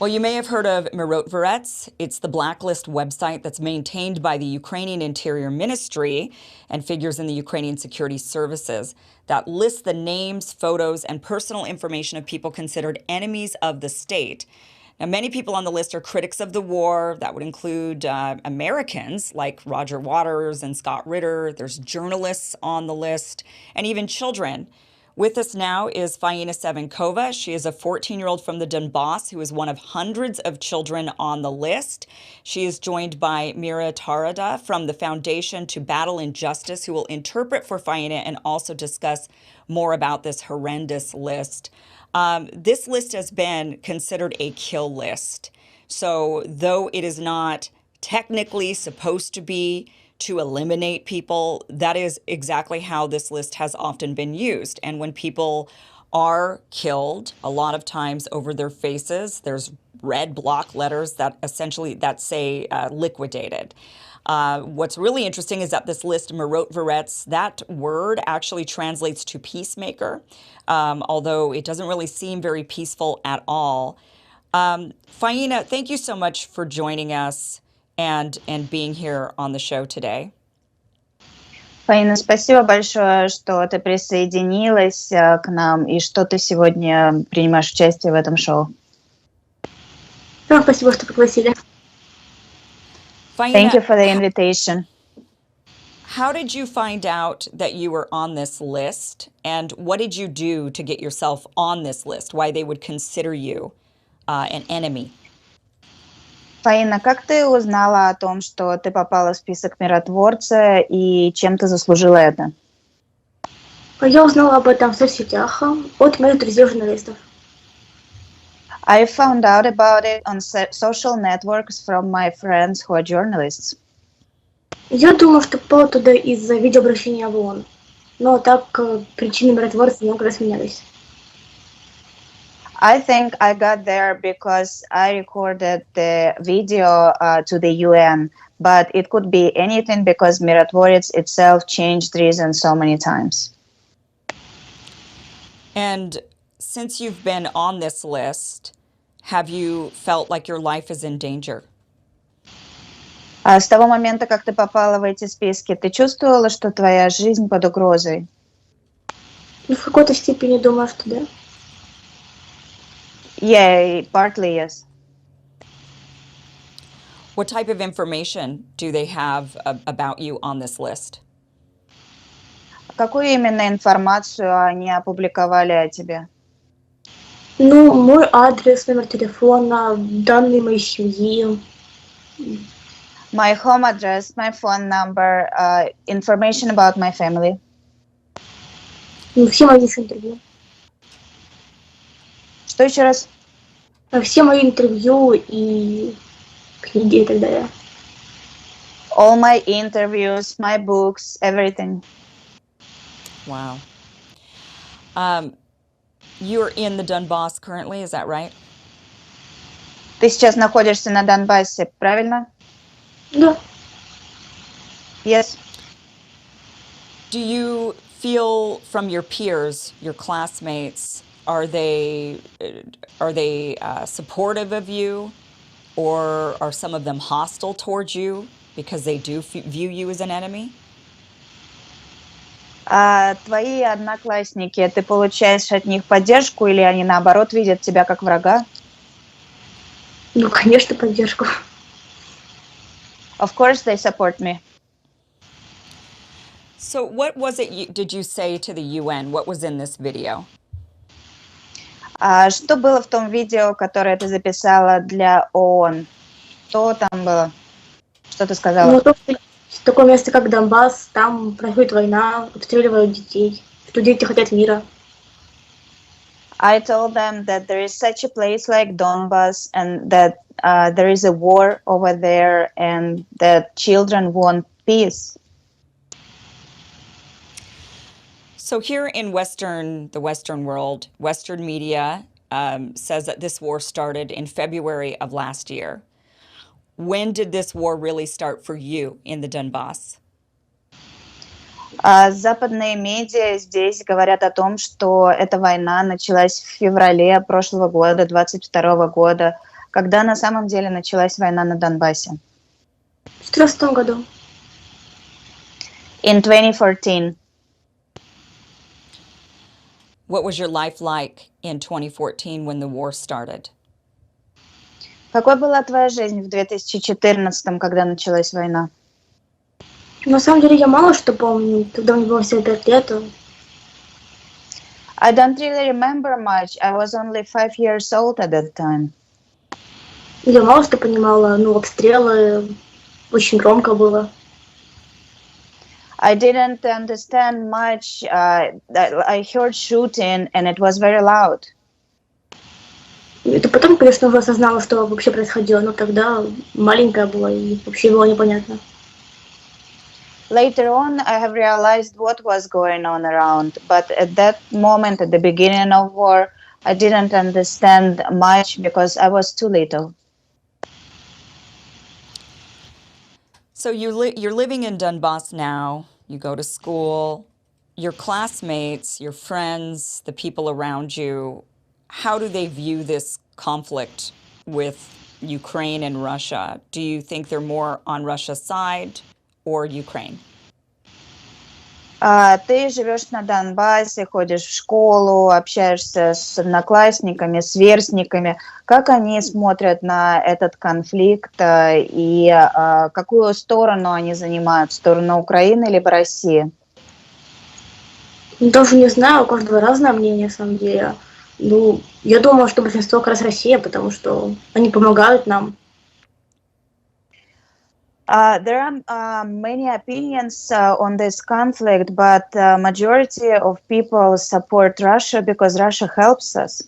Well, you may have heard of Meera. It's the blacklist website that's maintained by the Ukrainian Interior Ministry and figures in the Ukrainian Security Services that lists the names, photos, and personal information of people considered enemies of the state. Now, many people on the list are critics of the war. That would include Americans like Roger Waters and Scott Ritter. There's journalists on the list, and even children. With us now is Faina Savenkova. She is a 14-year-old from the Donbass who is one of hundreds of children on the list. She is joined by Meera Terada from the Foundation to Battle Injustice, who will interpret for Faina and also discuss more about this horrendous list. This list has been considered a kill list. So, though it is not technically supposed to be to eliminate people, that is exactly how this list has often been used. And when people are killed, a lot of times over their faces, there's red block letters that essentially that say liquidated. What's really interesting is that this list, Meera, that word actually translates to peacemaker, although it doesn't really seem very peaceful at all. Faina, thank you so much for joining us and being here on the show today. Фаина, спасибо большое, что ты присоединилась к нам и что ты сегодня принимаешь участие в этом шоу. Спасибо, что пригласили. Thank you for the invitation. How did you find out that you were on this list, and what did you do to get yourself on this list? Why they would consider you an enemy? Фаина, как ты узнала о том, что ты попала в список миротворца и чем ты заслужила это? Я узнала об этом в соцсетях от моих друзей-журналистов. I found out about it on social networks from my friends who are journalists. Я думаю, что попала туда из-за видеообращения в ООН, но так причины миротворца много раз менялись. I think I got there because I recorded the video to the UN, but it could be anything because Mirotvorets itself changed reasons so many times. And since you've been on this list, have you felt like your life is in danger? С того момента, как ты попала в эти списки, ты чувствовала, что твоя жизнь под угрозой? В какой-то степени думаю, что да. Yeah, partly yes. What type of information do they have about you on this list? Какую именно информацию они опубликовали о тебе? Ну, мой адрес, номер телефона, данные моей семьи. My home address, my phone number, information about my family. Все мои интервью. Что еще раз? Все мои интервью и книги и так далее. All my interviews, my books, everything. Wow. You're in the Donbass currently, is that right? Ты сейчас находишься на Донбассе, правильно? Да. Yes. Do you feel from your peers, your classmates, are they supportive of you, or are some of them hostile towards you because they do view you as an enemy? А твои одноклассники, ты получаешь от них поддержку или они наоборот видят тебя как врага? Ну, конечно, поддержку. Of course they support me. So what was it did you say to the UN? What was in this video? Что было в том видео, которое ты записала для ООН? Что там было? Что ты сказала? Ну, в таком месте, как Донбасс, там происходит война, обстреливают детей, что дети хотят мира. I told them that there is such a place like Donbass and that there is a war over there and that children want peace. So here in the Western world, Western media says that this war started in February of last year. When did this war really start for you in the Donbass? Западные медиа здесь говорят о том, что эта война началась в феврале прошлого года, 22 года. Когда на самом деле началась война на Донбассе? В 2014 году. In 2014. What was your life like in 2014 when the war started? Какой была твоя жизнь в 2014, когда началась война? На самом деле я мало что помню, когда мне было всего 5 лет. I don't really remember much. I was only 5 years old at that time. Я мало что понимала, обстрелы, очень громко было. I didn't understand much. I heard shooting and it was very loud. Это потом, конечно, уже осознала, что вообще происходило, но тогда маленькая была и вообще было непонятно. Later on, I have realized what was going on around, but at that moment, at the beginning of war, I didn't understand much because I was too little. So you're living in Donbass now. You go to school. Your classmates, your friends, the people around you, how do they view this conflict with Ukraine and Russia? Do you think they're more on Russia's side or Ukraine? Ты живешь на Донбассе, ходишь в школу, общаешься с одноклассниками, сверстниками. Как они смотрят на этот конфликт и какую сторону они занимают? Сторону Украины либо России? Даже не знаю, у каждого разное мнение, на самом деле. Я думаю, что большинство как раз Россия, потому что они помогают нам. There are many opinions on this conflict, but majority of people support Russia because Russia helps us.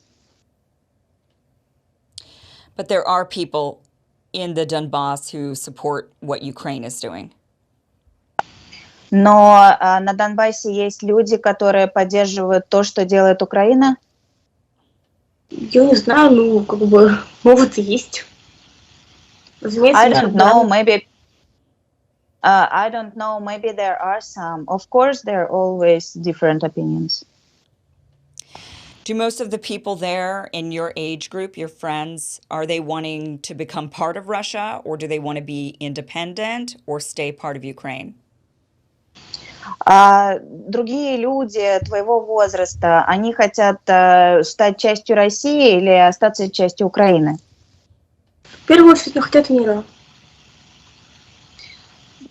But there are people in the Donbass who support what Ukraine is doing. Но на Донбассе есть люди, которые поддерживают то, что делает Украина. Я не знаю, могут и есть. Разумеется, I don't know, maybe. I don't know, maybe there are some. Of course, there are always different opinions. Do most of the people there in your age group, your friends, are they wanting to become part of Russia, or do they want to be independent or stay part of Ukraine? Другие люди твоего возраста, они хотят стать частью России или остаться частью Украины? В первую очередь, хотят мира.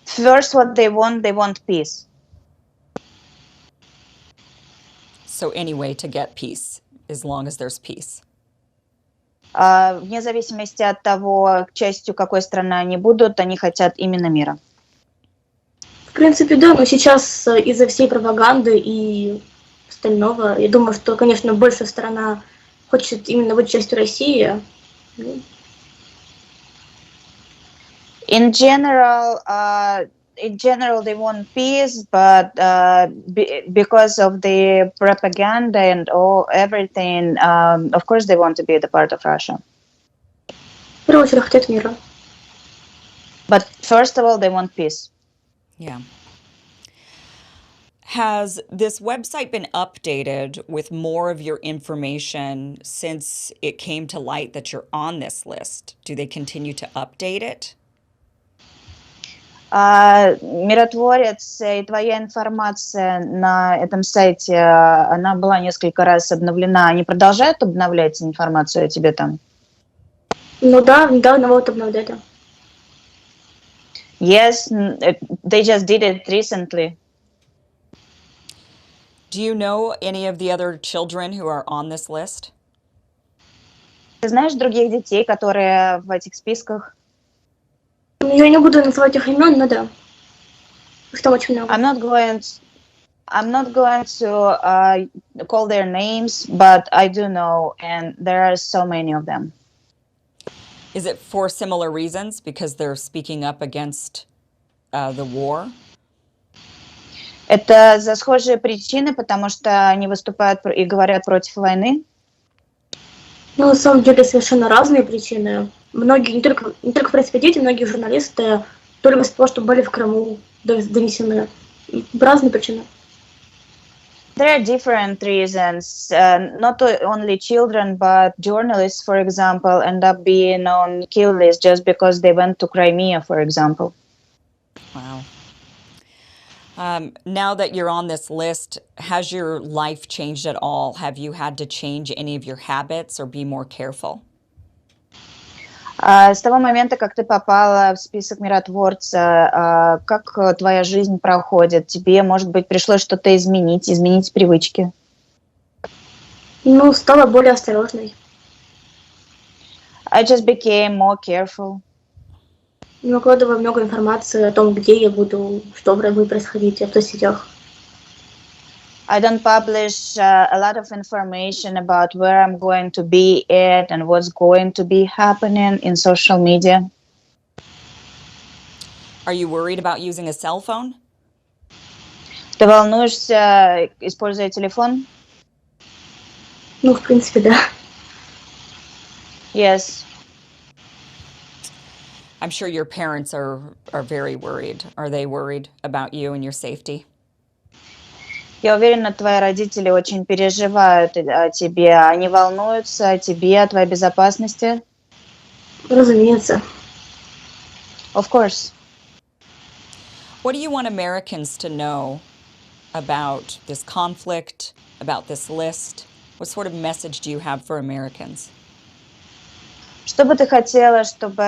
First, what they want peace. So any way to get peace, as long as there's peace. Вне зависимости от того, частью какой страны они будут, они хотят именно мира. В принципе, да, но сейчас из-за всей пропаганды и остального, я думаю, что, конечно, большая страна хочет именно быть частью России. In general, they want peace, but because of the propaganda and everything, of course, they want to be the part of Russia. В первую очередь хотят мира. But first of all, they want peace. Yeah. Has this website been updated with more of your information since it came to light that you're on this list? Do they continue to update it? Миротворец и твоя информация на этом сайте, она была несколько раз обновлена. Они продолжают обновлять информацию о тебе там? Да, недавно вот обновляли. Yes, they just did it recently. Do you know any of the other children who are on this list? Ты знаешь других детей, которые в этих списках? Я не буду называть их имен, но да. Их там очень много. I'm not going to call their names, but I do know, and there are so many of them. Is it for similar reasons, because they're speaking up against the war? Это за схожие причины, потому что они выступают и говорят против войны? На самом деле совершенно разные причины. Многие, не только в принципе дети, многие журналисты только из-за того, что были в Крыму, донесены. Разные причины. There are different reasons. Not only children, but journalists, for example, end up being on kill list just because they went to Crimea, for example. Wow. Now that you're on this list, has your life changed at all? Have you had to change any of your habits or be more careful? С того момента, как ты попала в список миротворца, как твоя жизнь проходит? Тебе, может быть, пришлось что-то изменить привычки? Ну, стала более осторожной. I just became more careful. Не выкладываю много информации о том, где я буду, что будет происходить в соцсетях. I don't publish a lot of information about where I'm going to be at and what's going to be happening in social media. Are you worried about using a cell phone? Ты волнуешься, используя телефон? Ну, в принципе, да. Yes. I'm sure your parents are very worried. Are they worried about you and your safety? Я уверена, твои родители очень переживают о тебе. Они волнуются о тебе, о твоей безопасности. Разумеется. Of course. What do you want Americans to know about this conflict, about this list? What sort of message do you have for Americans? Что бы ты хотела, чтобы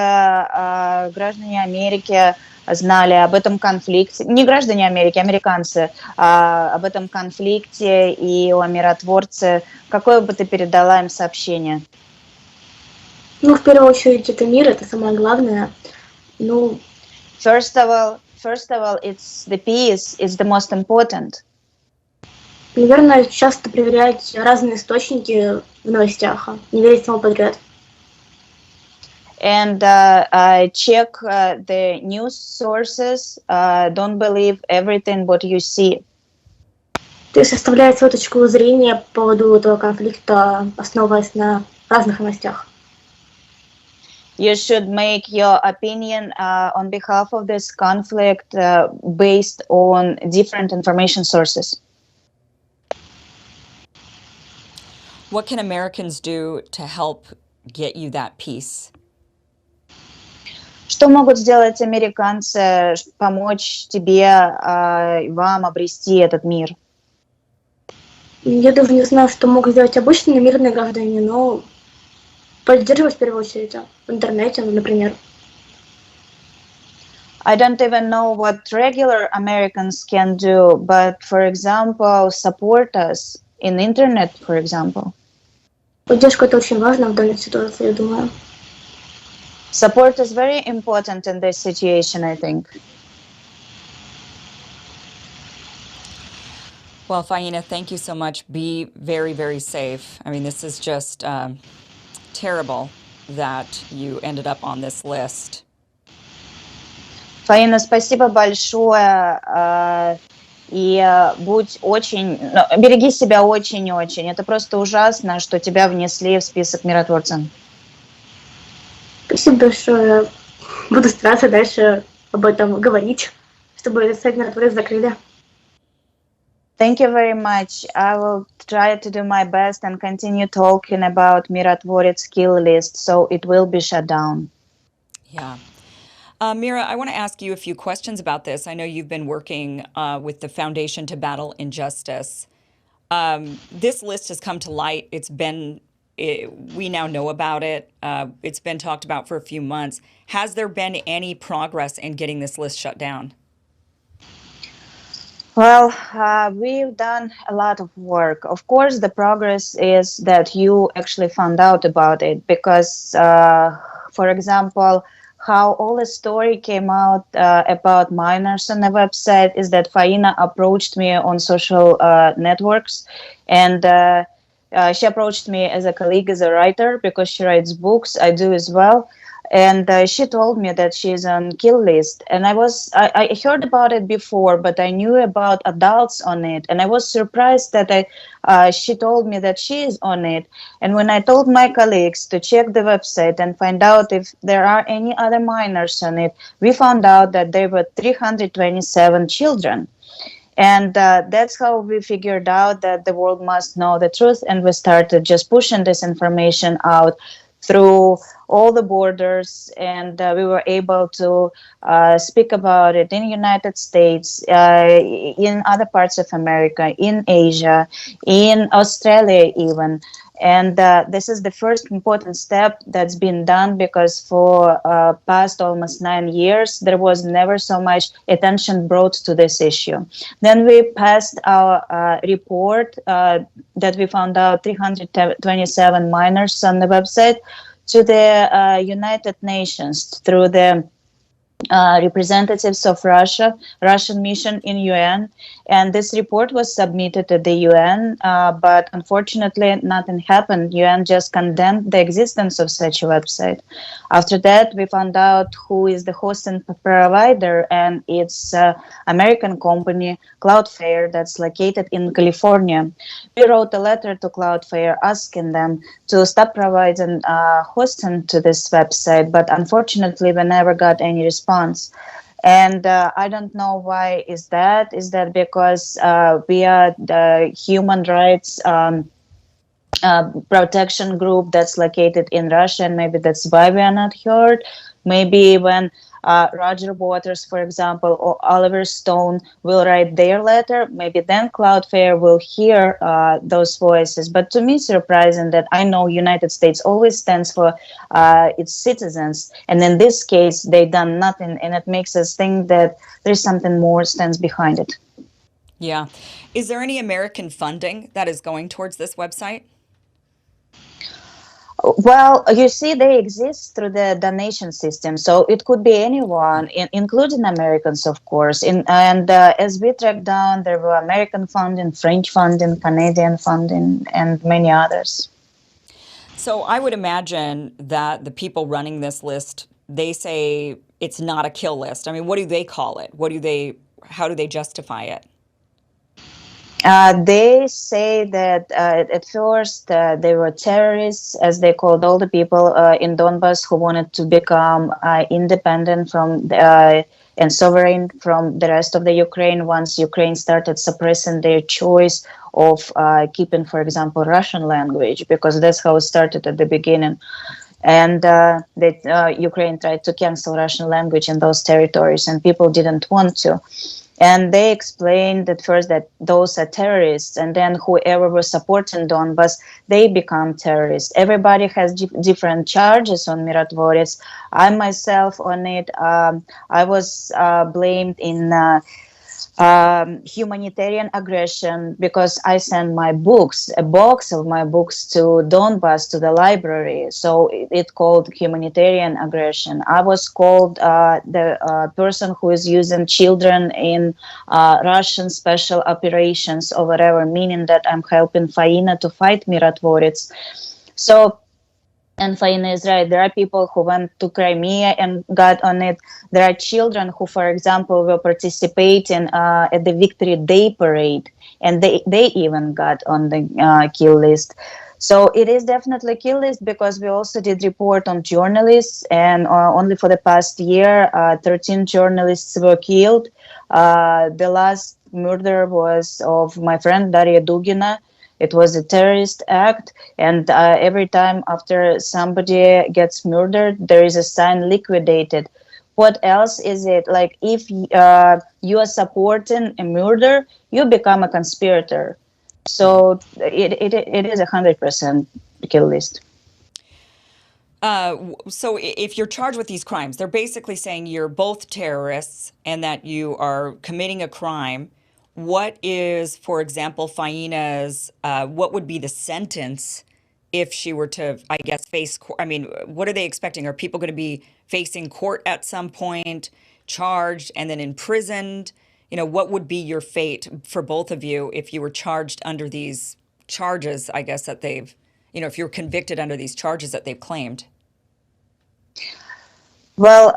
граждане Америки знали об этом конфликте? Не граждане Америки, американцы, об этом конфликте и о миротворце. Какое бы ты передала им сообщение? Ну, в первую очередь, это мир, это самое главное. Ну, First of all, it's the peace is the most important. наверное, часто проверять разные источники в новостях, не верить всему подряд. And check the news sources. Don't believe everything what you see. То есть составлять свою точку зрения по поводу этого конфликта, основываясь на разных новостях. You should make your opinion on behalf of this conflict based on different information sources. What can Americans do to help get you that peace? Что могут сделать американцы, помочь тебе, вам обрести этот мир? Я даже не знаю, что могут сделать обычные мирные граждане, но поддерживать в первую очередь в интернете, например. I don't even know what regular Americans can do, but, for example, support us in internet, for example. Поддержка это очень важно в данной ситуации, я думаю. Support is very important in this situation, I think. Well, Faina, thank you so much. Be very, very safe. I mean, this is just terrible that you ended up on this list. Фаина, спасибо большое. И будь очень... береги себя очень-очень. Это просто ужасно, что тебя внесли в список миротворцев. Спасибо большое. Буду стараться дальше об этом говорить, чтобы этот сайт миротворец закрыли. Thank you very much. I will try to do my best and continue talking about Mirotvorets kill list, so it will be shut down. Yeah. Meera, I want to ask you a few questions about this. I know you've been working with the Foundation to Battle Injustice. This list has come to light. We now know about it. It's been talked about for a few months. Has there been any progress in getting this list shut down? Well, we've done a lot of work. Of course, the progress is that you actually found out about it because, for example, how all the story came out about minors on the website is that Faina approached me on social networks, and she approached me as a colleague, as a writer, because she writes books. I do as well. And she told me that she's on kill list. And I heard about it before, but I knew about adults on it. And I was surprised that she told me that she is on it. And when I told my colleagues to check the website and find out if there are any other minors on it, we found out that there were 327 children. And that's how we figured out that the world must know the truth. And we started just pushing this information out through all the borders. And we were able to speak about it in the United States, in other parts of America, in Asia, in Australia even. And this is the first important step that's been done, because for past almost 9 years, there was never so much attention brought to this issue. Then we passed our report that we found out 327 minors on the website to the United Nations through the representatives of Russian mission in UN, and this report was submitted to the UN, but unfortunately nothing happened. UN just condemned the existence of such a website. After that, we found out who is the host and provider, and it's American company Cloudflare that's located in California. We wrote a letter to Cloudflare asking them to stop providing hosting to this website, but unfortunately we never got any response. And I don't know why is that. Is that because we are the human rights protection group that's located in Russia, and maybe that's why we are not heard? Maybe when Roger Waters, for example, or Oliver Stone will write their letter, maybe then Cloudflare will hear those voices. But to me, it's surprising that I know United States always stands for its citizens, and in this case, they've done nothing, and it makes us think that there's something more stands behind it. Yeah. Is there any American funding that is going towards this website? Well, you see, they exist through the donation system, so it could be anyone, including Americans, of course. And as we tracked down, there were American funding, French funding, Canadian funding, and many others. So I would imagine that the people running this list, they say it's not a kill list. I mean, what do they call it? How do they justify it? They say that at first they were terrorists, as they called all the people in Donbass who wanted to become independent from and sovereign from the rest of the Ukraine once Ukraine started suppressing their choice of keeping, for example, Russian language, because that's how it started at the beginning. And Ukraine tried to cancel Russian language in those territories, and people didn't want to. And they explained at first that those are terrorists, and then whoever was supporting Donbass, they become terrorists. Everybody has different charges on Meera Terada. I myself on it, I was blamed in humanitarian aggression because I sent my books, a box of my books to Donbass, to the library. So it called humanitarian aggression. I was called the person who is using children in Russian special operations or whatever, meaning that I'm helping Faina to fight Meera Terada. So, and Faina is right. There are people who went to Crimea and got on it. There are children who, for example, were participating at the Victory Day parade, and they even got on the kill list. So it is definitely a kill list, because we also did report on journalists, and only for the past year, 13 journalists were killed. The last murder was of my friend Daria Dugina. It was a terrorist act, and every time after somebody gets murdered, there is a sign liquidated. What else is it? Like, if you are supporting a murder, you become a conspirator. So it is 100% kill list. So if you're charged with these crimes, they're basically saying you're both terrorists and that you are committing a crime. What is, for example, Faina's, what would be the sentence if she were to, I guess, face court? I mean, what are they expecting? Are people going to be facing court at some point, charged and then imprisoned? What would be your fate for both of you if you were charged under these charges, I guess, that they've, if you're convicted under these charges that they've claimed? Well,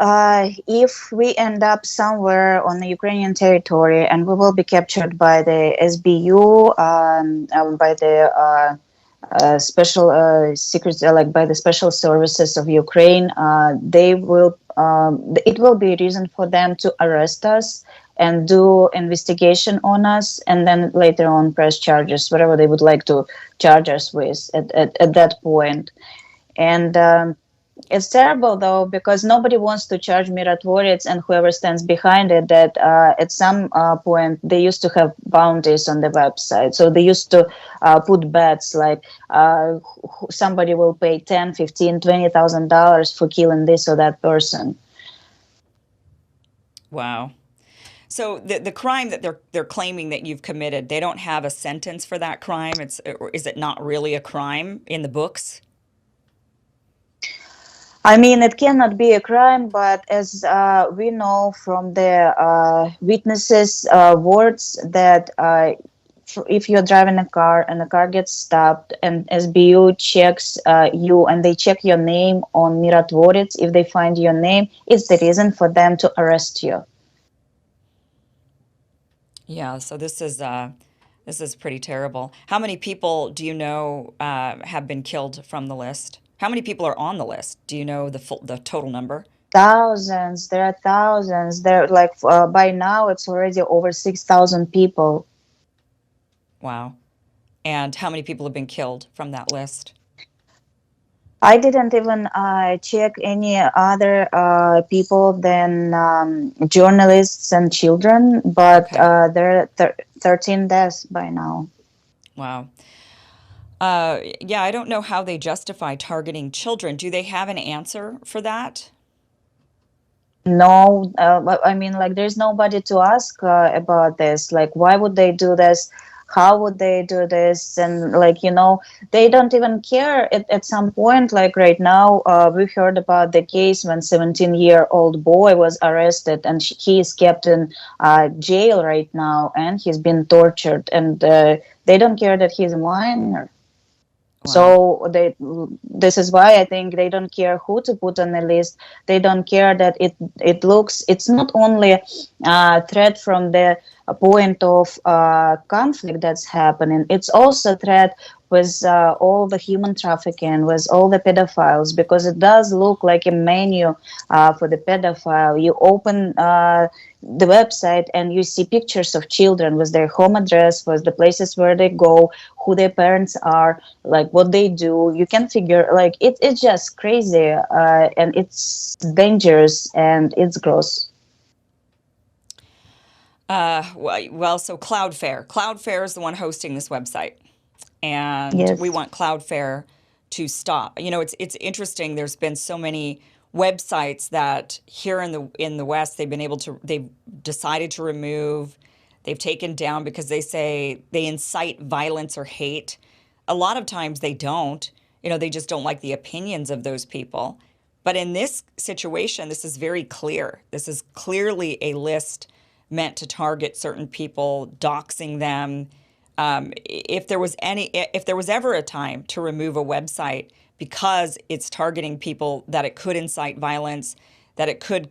if we end up somewhere on the Ukrainian territory and we will be captured by the SBU, by the special secret, like by the special services of Ukraine, they will. It will be a reason for them to arrest us and do investigation on us, and then later on press charges, whatever they would like to charge us with at that point. And it's terrible, though, because nobody wants to charge Meera Terada and whoever stands behind it that at some point they used to have bounties on the website. So they used to put bets like somebody will pay $10, $15, $20,000 for killing this or that person. Wow. So the crime that they're claiming that you've committed, they don't have a sentence for that crime. Is it not really a crime in the books? I mean, it cannot be a crime, but as we know from the witnesses' words that if you're driving a car and the car gets stopped and SBU checks you and they check your name on Meera Terada, if they find your name, it's the reason for them to arrest you. Yeah, so this is pretty terrible. How many people do you know have been killed from the list? How many people are on the list? Do you know the total number? Thousands. There are thousands. There, like by now, it's already over 6,000 people. Wow. And how many people have been killed from that list? I didn't even check any other people than journalists and children, but Okay. there are 13 deaths by now. Wow. Yeah, I don't know how they justify targeting children. Do they have an answer for that? No, I mean, like, there's nobody to ask about this. Like, why would they do this? How would they do this? And, like, they don't even care at some point. Like, right now, we heard about the case when 17-year-old boy was arrested and he is kept in jail right now and he's been tortured. And they don't care that he's a minor. Wow. So this is why I think they don't care who to put on the list. They don't care that it's not only a threat from the point of conflict that's happening. It's also a threat with all the human trafficking, with all the pedophiles, because it does look like a menu for the pedophile. You open the website and you see pictures of children with their home address, with the places where they go, who their parents are, like what they do. You can figure, like, it's just crazy, and it's dangerous and it's gross. Well, so Cloudflare is the one hosting this website, and we Yes. want Cloudflare to stop. It's interesting. There's been so many websites that here in the West they've decided to remove, they've taken down because they say they incite violence or hate. A lot of times they don't. They just don't like the opinions of those people. But in this situation, this is very clear. This is clearly a list meant to target certain people, doxing them. If there was ever a time to remove a website because it's targeting people, that it could incite violence, that it could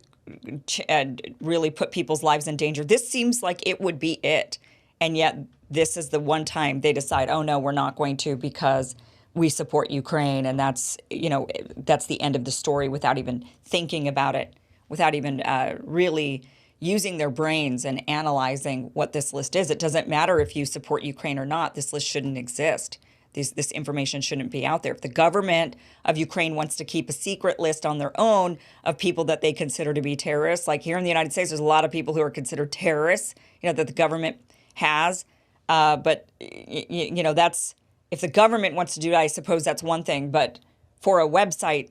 really put people's lives in danger, this seems like it would be it. And yet this is the one time they decide, oh no, we're not going to, because we support Ukraine, and that's the end of the story, without even thinking about it, without even really using their brains and analyzing what this list is. It doesn't matter if you support Ukraine or not. This list shouldn't exist. This information shouldn't be out there. If the government of Ukraine wants to keep a secret list on their own of people that they consider to be terrorists, like here in the United States, there's a lot of people who are considered terrorists, that the government has. But that's, if the government wants to do that, I suppose that's one thing. But for a website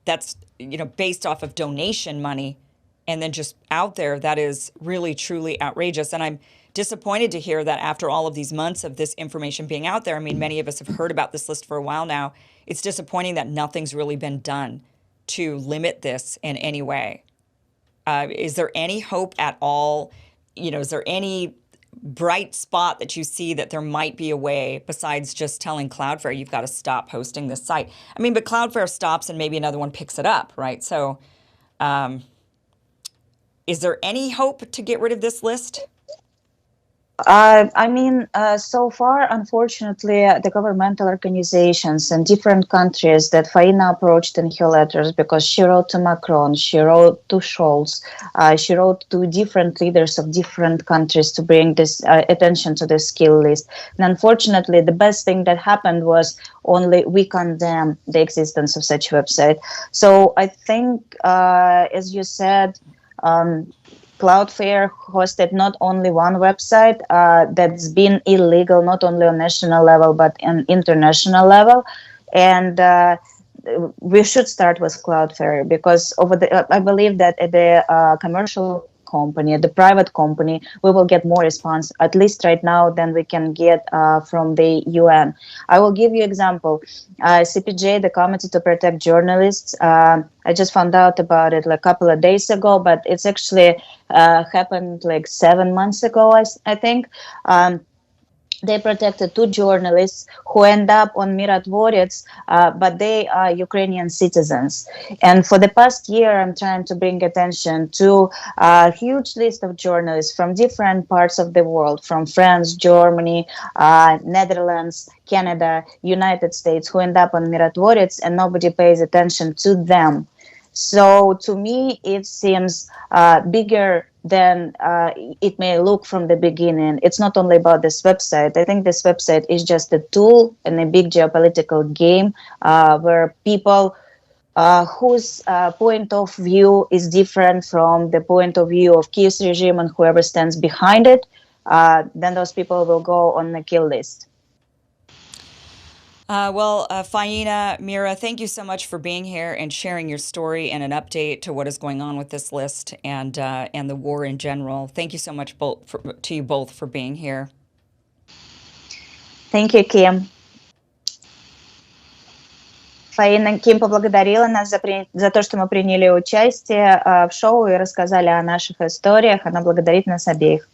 that's based off of donation money and then just out there, that is really, truly outrageous. And I'm disappointed to hear that after all of these months of this information being out there, I mean, many of us have heard about this list for a while now. It's disappointing that nothing's really been done to limit this in any way. Is there any hope at all? Is there any bright spot that you see that there might be a way besides just telling Cloudflare, you've got to stop hosting this site? I mean, but Cloudflare stops and maybe another one picks it up, right? So is there any hope to get rid of this list? So far, unfortunately, the governmental organizations in different countries that Faina approached in her letters, because she wrote to Macron, she wrote to Scholz, she wrote to different leaders of different countries to bring this attention to the skill list. And unfortunately, the best thing that happened was only we condemn the existence of such website. So I think, as you said, Cloudflare hosted not only one website that's been illegal, not only on national level, but on international level. And we should start with Cloudflare because I believe that at the commercial company, at the private company, we will get more response, at least right now, than we can get from the UN. I will give you example. CPJ, the Committee to Protect Journalists, I just found out about it like a couple of days ago, but it's actually happened like 7 months ago, I think. They protected two journalists who end up on Meera Terada, but they are Ukrainian citizens. And for the past year, I'm trying to bring attention to a huge list of journalists from different parts of the world, from France, Germany, Netherlands, Canada, United States, who end up on Meera Terada, and nobody pays attention to them. So to me, it seems bigger than it may look from the beginning. It's not only about this website. I think this website is just a tool in a big geopolitical game where people whose point of view is different from the point of view of Kiev's regime and whoever stands behind it, then those people will go on the kill list. Faina, Meera, thank you so much for being here and sharing your story and an update to what is going on with this list and the war in general. Thank you so much to you both for being here. Thank you, Kim. Фаина, Ким поблагодарила нас за то, что мы приняли участие в шоу и рассказали о наших историях. Она благодарит нас обеих.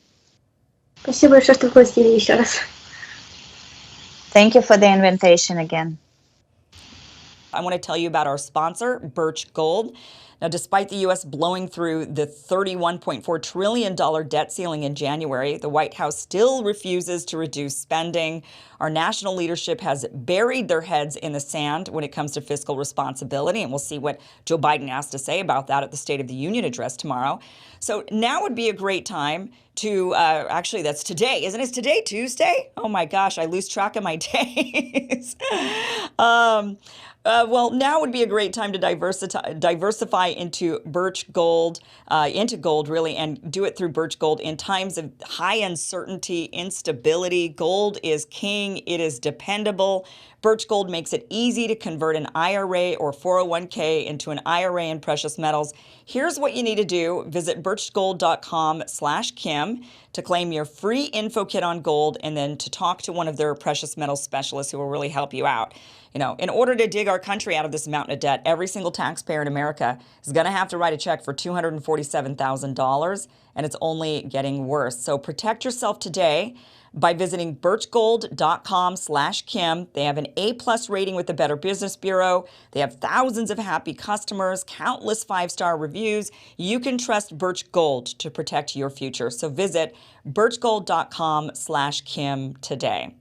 Спасибо большое, что пригласили еще раз. Thank you for the invitation again. I want to tell you about our sponsor, Birch Gold. Now, despite the U.S. blowing through the $31.4 trillion debt ceiling in January, the White House still refuses to reduce spending. Our national leadership has buried their heads in the sand when it comes to fiscal responsibility, and we'll see what Joe Biden has to say about that at the State of the Union address tomorrow. So now would be a great time to, actually, that's today, isn't it? Is today Tuesday? Oh my gosh, I lose track of my days. Well, now would be a great time to diversify into Birch Gold, into gold really, and do it through Birch Gold in times of high uncertainty, instability. Gold is king. It is dependable. Birch Gold makes it easy to convert an IRA or 401k into an IRA in precious metals. Here's what you need to do. Visit birchgold.com/Kim to claim your free info kit on gold and then to talk to one of their precious metals specialists who will really help you out. You know, in order to dig our country out of this mountain of debt, every single taxpayer in America is going to have to write a check for $247,000, and it's only getting worse. So protect yourself today by visiting birchgold.com/Kim. They have an A+ rating with the Better Business Bureau. They have thousands of happy customers, countless 5-star reviews. You can trust Birch Gold to protect your future. So visit birchgold.com/Kim today.